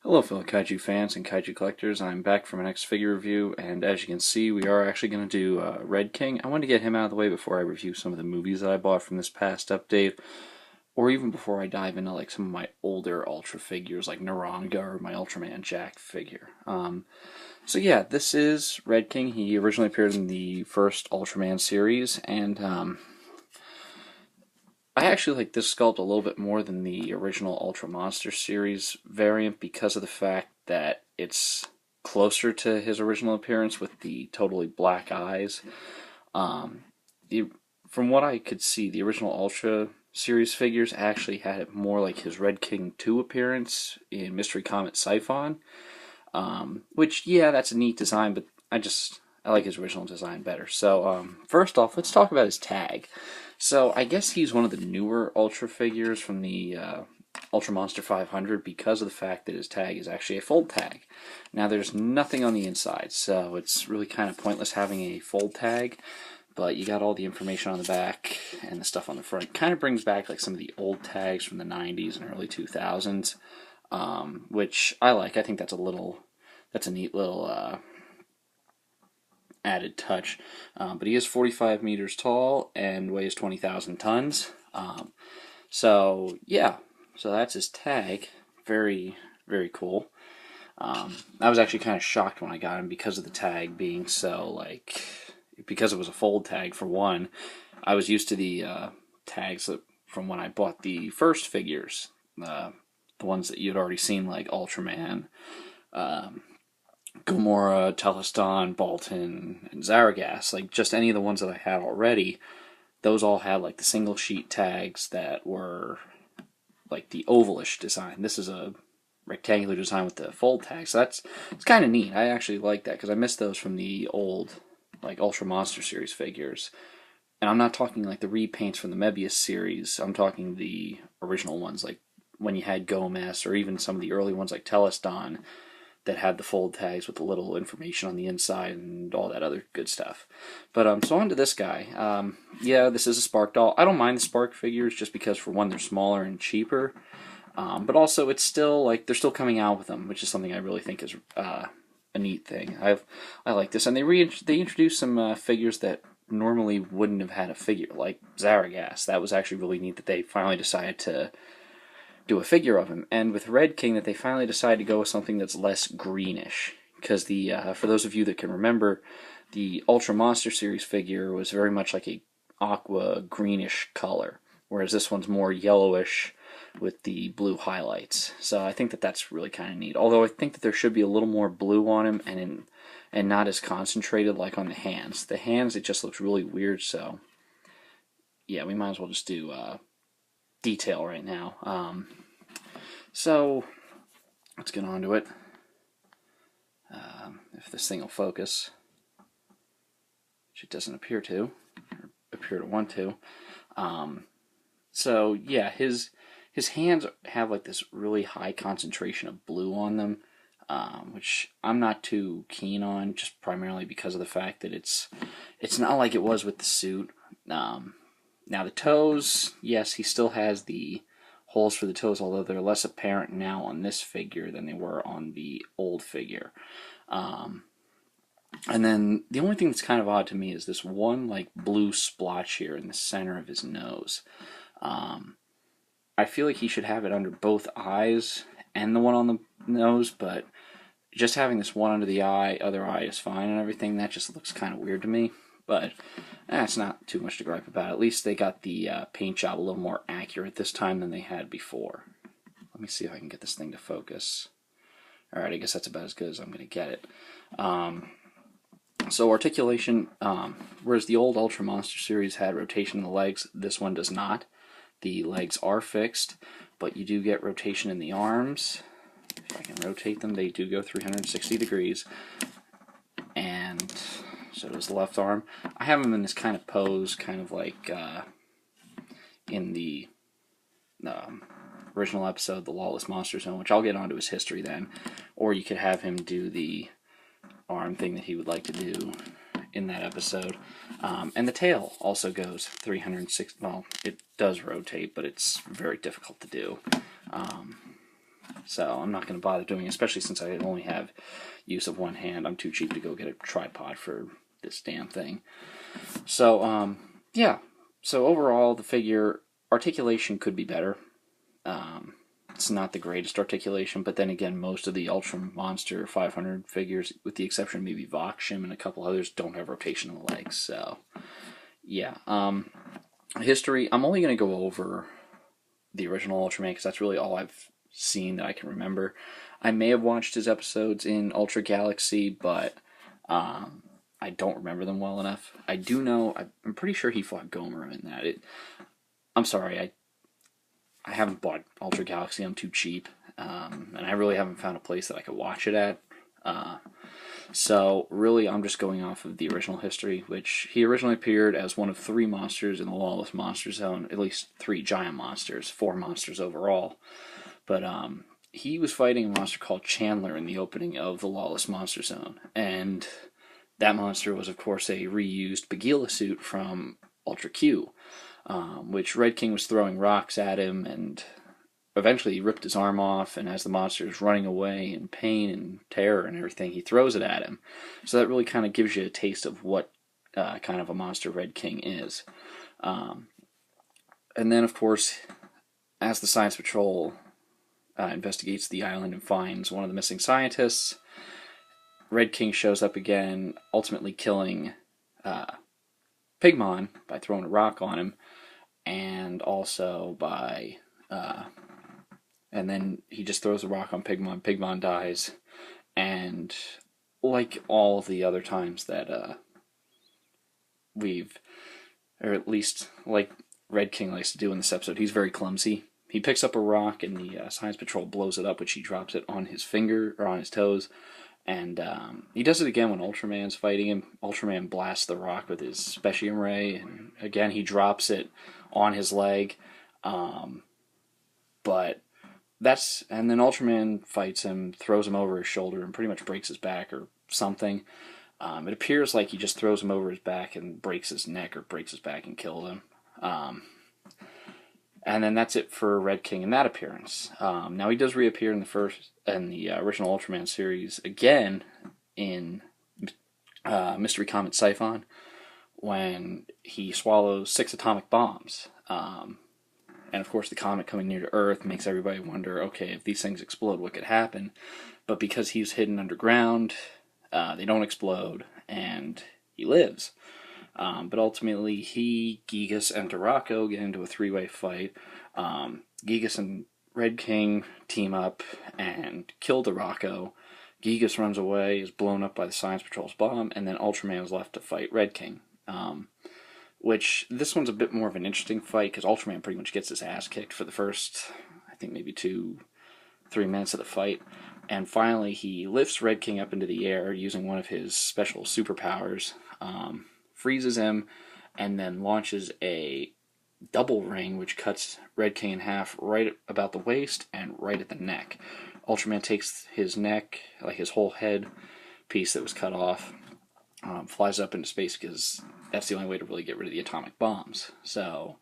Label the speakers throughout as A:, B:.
A: Hello fellow kaiju fans and kaiju collectors, I'm back for my next figure review, and as you can see we are actually going to do Red King. I want to get him out of the way before I review some of the movies that I bought from this past update, or even before I dive into like some of my older Ultra figures like Naranga or my Ultraman Jack figure. So yeah, this is Red King. He originally appeared in the first Ultraman series, and I actually like this sculpt a little bit more than the original Ultra Monster series variant because of the fact that it's closer to his original appearance with the totally black eyes. Um, from what I could see, the original Ultra series figures actually had it more like his Red King 2 appearance in Mystery Comet Siphon, which, yeah, that's a neat design, but I like his original design better. So, first off, let's talk about his tag. So, I guess he's one of the newer Ultra figures from the Ultra Monster 500 because of the fact that his tag is actually a fold tag. Now, there's nothing on the inside, so it's really kind of pointless having a fold tag, but you got all the information on the back and the stuff on the front. Kind of brings back like some of the old tags from the 90s and early 2000s, which I like. I think that's a neat little added touch. But he is 45 meters tall and weighs 20,000 tons. So yeah, so that's his tag. Very, very cool. I was actually kind of shocked when I got him because of the tag being so because it was a fold tag for one. I was used to the tags from when I bought the first figures, the ones that you'd already seen like Ultraman, Gamora, Teleston, Bolton, and Zaragas, like just any of the ones that I had already, those all had like the single sheet tags that were like the ovalish design. This is a rectangular design with the fold tag, so it's kind of neat. I actually like that because I missed those from the old like Ultra Monster series figures. And I'm not talking like the repaints from the Mebius series. I'm talking the original ones, like when you had Gomez, or even some of the early ones like Teleston that had the fold tags with the little information on the inside and all that other good stuff. But so on to this guy. Yeah, this is a Spark doll. I don't mind the Spark figures just because, for one, they're smaller and cheaper. But also, it's still like they're still coming out with them, which is something I really think is a neat thing. I like this, and they introduced some figures that normally wouldn't have had a figure, like Zaragas. That was actually really neat that they finally decided to do a figure of him. And with Red King, that they finally decided to go with something that's less greenish. Because for those of you that can remember, the Ultra Monster series figure was very much like a aqua greenish color, whereas this one's more yellowish with the blue highlights. So I think that that's really kind of neat. Although I think that there should be a little more blue on him and not as concentrated like on the hands. The hands, it just looks really weird, so yeah, we might as well just do detail right now. So let's get on to it. If this thing will focus, which it doesn't appear to, or appear to want to. So yeah, his hands have like this really high concentration of blue on them, which I'm not too keen on, just primarily because of the fact that it's not like it was with the suit. Now the toes, yes, he still has the holes for the toes, although they're less apparent now on this figure than they were on the old figure. And then the only thing that's kind of odd to me is this one like blue splotch here in the center of his nose. I feel like he should have it under both eyes and the one on the nose, but just having this one under the other eye is fine and everything. That just looks kind of weird to me. But that's not too much to gripe about. At least they got the paint job a little more accurate this time than they had before. Let me see if I can get this thing to focus. Alright, I guess that's about as good as I'm going to get it. So articulation, whereas the old Ultra Monster series had rotation in the legs, this one does not. The legs are fixed, but you do get rotation in the arms. If I can rotate them, they do go 360 degrees. And so does the left arm. I have him in this kind of pose, kind of like in the original episode, The Lawless Monster Zone, which I'll get onto his history then. Or you could have him do the arm thing that he would like to do in that episode. And the tail also goes 360. Well, it does rotate, but it's very difficult to do. So I'm not going to bother doing it, especially since I only have use of one hand. I'm too cheap to go get a tripod for this damn thing. So, yeah. So overall, the figure articulation could be better. It's not the greatest articulation, but then again, most of the Ultra Monster 500 figures, with the exception of maybe Voxshim and a couple others, don't have rotation in the legs. So, yeah. History, I'm only going to go over the original Ultraman because that's really all I've seen that I can remember. I may have watched his episodes in Ultra Galaxy, but I don't remember them well enough. I do know, I'm pretty sure he fought Gomera in that. I'm sorry, I haven't bought Ultra Galaxy, I'm too cheap, and I really haven't found a place that I could watch it at. So really, I'm just going off of the original history, which he originally appeared as one of 3 monsters in the Lawless Monster Zone, at least 3 giant monsters, 4 monsters overall. But he was fighting a monster called Chandler in the opening of the Lawless Monster Zone, and that monster was, of course, a reused Bagheera suit from Ultra Q, which Red King was throwing rocks at him, and eventually he ripped his arm off, and as the monster is running away in pain and terror and everything, he throws it at him. So that really kind of gives you a taste of what kind of a monster Red King is. And then, of course, as the Science Patrol investigates the island and finds one of the missing scientists, Red King shows up again, ultimately killing Pigmon by throwing a rock on him, and also by... and then he just throws a rock on Pigmon. Pigmon dies, and like all the other times that or at least like Red King likes to do in this episode, he's very clumsy. He picks up a rock, and the Science Patrol blows it up, which he drops it on his finger, or on his toes, and he does it again when Ultraman's fighting him. Ultraman blasts the rock with his Specium Ray, and again he drops it on his leg, but and then Ultraman fights him, throws him over his shoulder, and pretty much breaks his back or something. It appears like he just throws him over his back and breaks his neck or breaks his back and kills him. And then that's it for Red King in that appearance. Now he does reappear in the original Ultraman series again in Mystery Comet Siphon when he swallows 6 atomic bombs. And of course the comet coming near to Earth makes everybody wonder, okay, if these things explode, what could happen? But because he's hidden underground, they don't explode, and he lives. But ultimately, Gigas, and Duraco get into a 3-way fight. Gigas and Red King team up and kill Duraco. Gigas runs away, is blown up by the Science Patrol's bomb, and then Ultraman is left to fight Red King. Which, this one's a bit more of an interesting fight, because Ultraman pretty much gets his ass kicked for the first, I think maybe 2-3 minutes of the fight. And finally, he lifts Red King up into the air using one of his special superpowers, freezes him, and then launches a double ring, which cuts Red King in half right about the waist and right at the neck. Ultraman takes his neck, like his whole head piece that was cut off, flies up into space because that's the only way to really get rid of the atomic bombs. So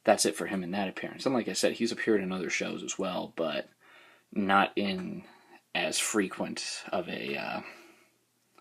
A: that's it for him in that appearance. And like I said, he's appeared in other shows as well, but not in as frequent of a,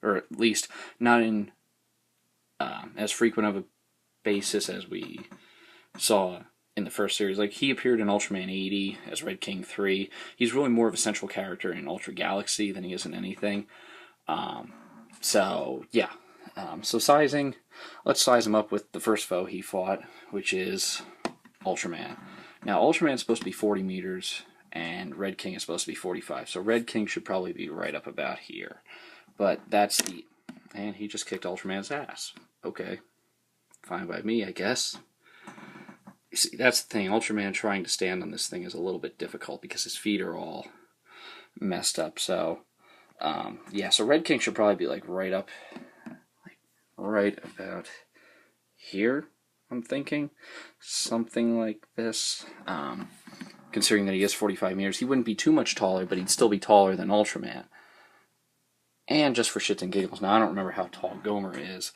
A: or at least not in as frequent of a basis as we saw in the first series. Like, he appeared in Ultraman 80 as Red King 3. He's really more of a central character in Ultra Galaxy than he is in anything. So, yeah. So sizing, let's size him up with the first foe he fought, which is Ultraman. Now, Ultraman's supposed to be 40 meters, and Red King is supposed to be 45. So Red King should probably be right up about here. But that's the... And he just kicked Ultraman's ass. Okay. Fine by me, I guess. You see, that's the thing. Ultraman trying to stand on this thing is a little bit difficult because his feet are all messed up. So, yeah, so Red King should probably be, like, right up... Like, right about here, I'm thinking. Something like this. Considering that he is 45 meters, he wouldn't be too much taller, but he'd still be taller than Ultraman. And just for shits and giggles, now I don't remember how tall Gomera is,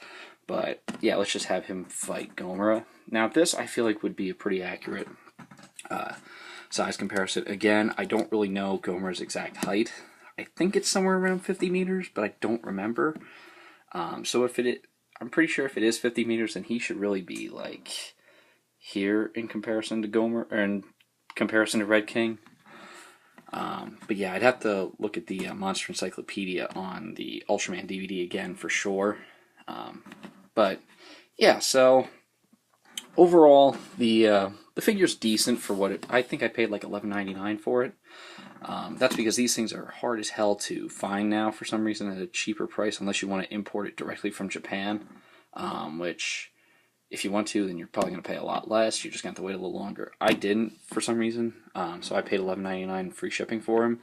A: but yeah, let's just have him fight Gomera. Now this, I feel like, would be a pretty accurate size comparison. Again, I don't really know Gomer's exact height. I think it's somewhere around 50 meters, but I don't remember. So if I'm pretty sure if it is 50 meters, then he should really be like here in comparison to Gomer, or in comparison to Red King. But yeah, I'd have to look at the Monster Encyclopedia on the Ultraman DVD again for sure. But yeah, so overall, the figure's decent for what I think I paid like $11.99 for it. That's because these things are hard as hell to find now for some reason at a cheaper price, unless you want to import it directly from Japan, which if you want to, then you're probably going to pay a lot less. You're just going to have to wait a little longer. I didn't for some reason, so I paid $11.99 free shipping for him,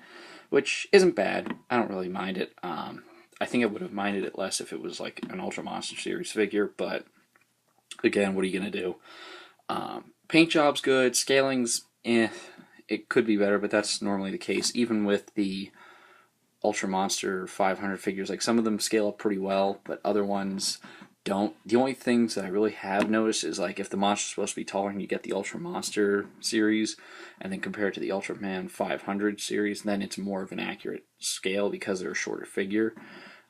A: which isn't bad. I don't really mind it. I think I would have minded it less if it was like an Ultra Monster Series figure, but again, what are you going to do? Paint job's good, scaling's it could be better, but that's normally the case. Even with the Ultra Monster 500 figures, like some of them scale up pretty well, but other ones don't. The only things that I really have noticed is like if the monster's supposed to be taller and you get the Ultra Monster series, and then compare it to the Ultraman 500 series, then it's more of an accurate scale because they're a shorter figure.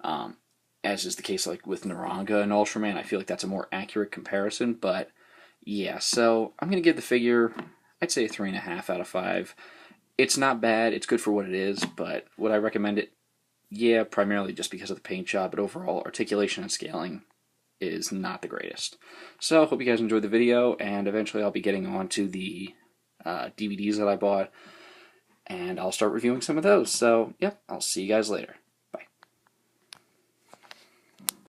A: As is the case like with Naranga and Ultraman, I feel like that's a more accurate comparison. But yeah, so I'm gonna give the figure, I'd say a 3.5 out of 5. It's not bad. It's good for what it is, but would I recommend it? Yeah, primarily just because of the paint job, but overall, articulation and scaling is not the greatest. So, hope you guys enjoyed the video, and eventually I'll be getting on to the DVDs that I bought, and I'll start reviewing some of those. So, yep, I'll see you guys later.